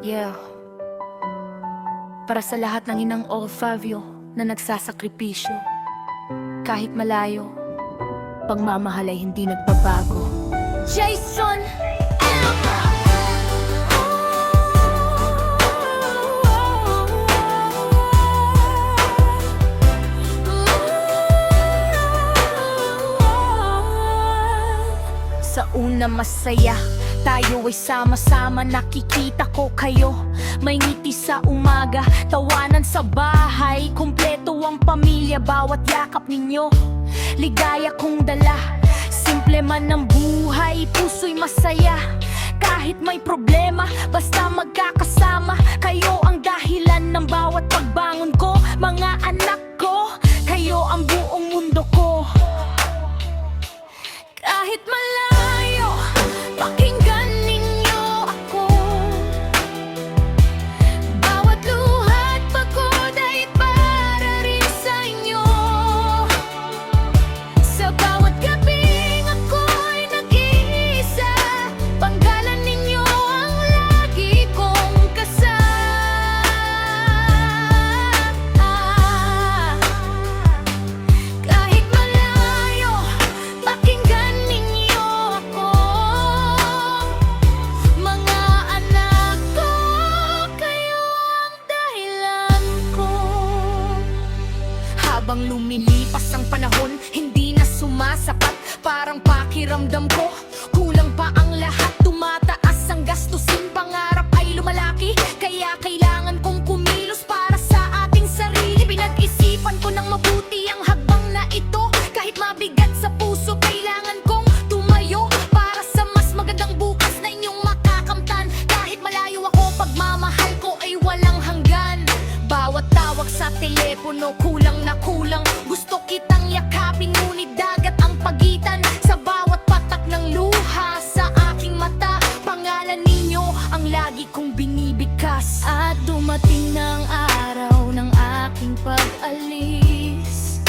Yeah. Para sa lahat ng inang Olfavio na nagsasakripisyo. Kahit malayo, pagmamahal ay hindi nagbabago. Jason! Sa una masaya, tayo ay sama-sama, nakikita ko kayo. May ngiti sa umaga, tawanan sa bahay, kumpleto ang pamilya, bawat yakap ninyo ligaya kong dala. Simple man ang buhay, puso'y masaya. Kahit may problema, basta magkakasama. Kayo ang dahilan ng bawat pagbangon ko. Mga anak ko, kayo ang buong mundo ko. Kahit malayo, pakinggan ninyo ako. Bawat luha't pagod ay para rin sa inyo. Sa bawat gabing ako'y nag-iisa, panggalan ninyo ang lagi kong kasama. Kahit malayo, pakinggan ninyo ako. Mga anak ko, kayo ang dahilan ko. Habang lumilipas ang panahon, hindi na sumasapat. Parang pakiramdam ko, kulang pa ang lahat. Tumataas ang gastusin, pangarap ay lumalaki. Kaya kailangan kong kumilos para sa ating sarili. Pinag-isipan ko ng mabuti ang hakbang na ito. Kahit mabigat sa puso, kailangan kong tumayo para sa mas magandang bukas na inyong makakamtan. Kahit malayo ako, pagmamahal ko ay walang hanggan. Bawat tawag sa telepono, kulang na kulang. Gusto kitang yakapin, ngunit dagat ang pagitan. Sa bawat patak ng luha sa aking mata, pangalan ninyo ang lagi kong binibigkas. At dumating ng araw ng aking pag-alis.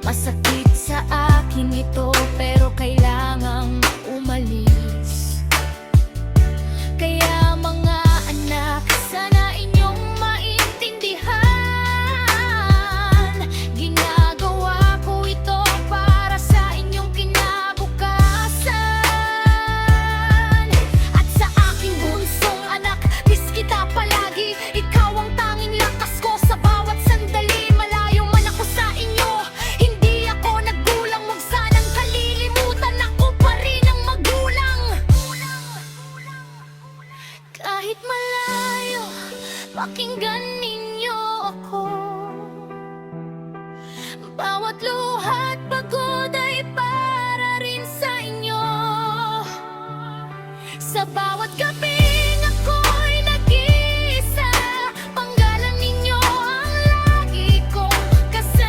Masakit sa akin ito, pero kailangang umalis. Kaya mga anak, sana inyong maintindihan. Ginagawa ko ito para sa inyong kinabukasan. At sa aking bunsong anak, miss kita palagi. Ikaw ang tanging lakas ko sa bawat sandali. Malayo man ako sa inyo, hindi ako naggulang. Huwag sanang kalilimutan, ako pa rin ang magulang. Kahit malayo, pakinggan ninyo ako. Bawat luha't pagod ay para rin sa inyo. Sa bawat gabing ako'y nag-iisa, panggalan ninyo ang lagi kong kasama.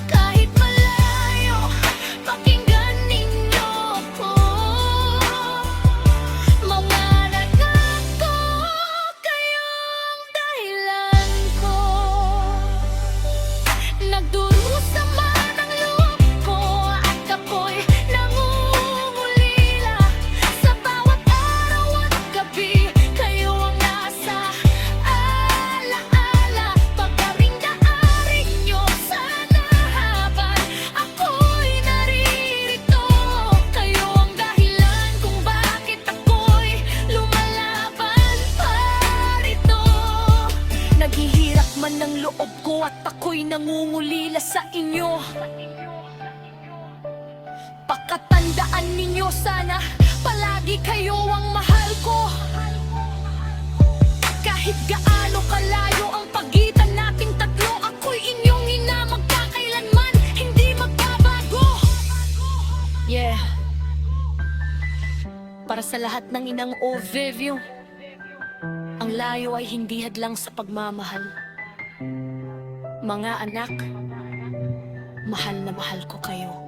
Kahit malayo, pakinggan ninyo ako. Mga anak ko, kayo ang dahilan ko. Nagdurusa man ang loob ko at ako'y nangungulila. Sa bawat araw at gabi, kayo ang nasa alaala. Pagkaming daarin nyo sana habang ako'y naririto. Kayo ang dahilan kung bakit ako'y lumalaban pa rito. Naghihirap man ang loob ko at ako'y nangungulila sa inyo. Pakatandaan ninyo sana, palagi kayo ang mahal ko. Kahit gaano kalayo ang pagitan nating tatlo, ako'y inyong ina, magkakailanman hindi magbabago. Yeah. Para sa lahat ng inang Olfavio, ang layo ay hindi hadlang sa pagmamahal. Mga anak, mahal na mahal ko kayo.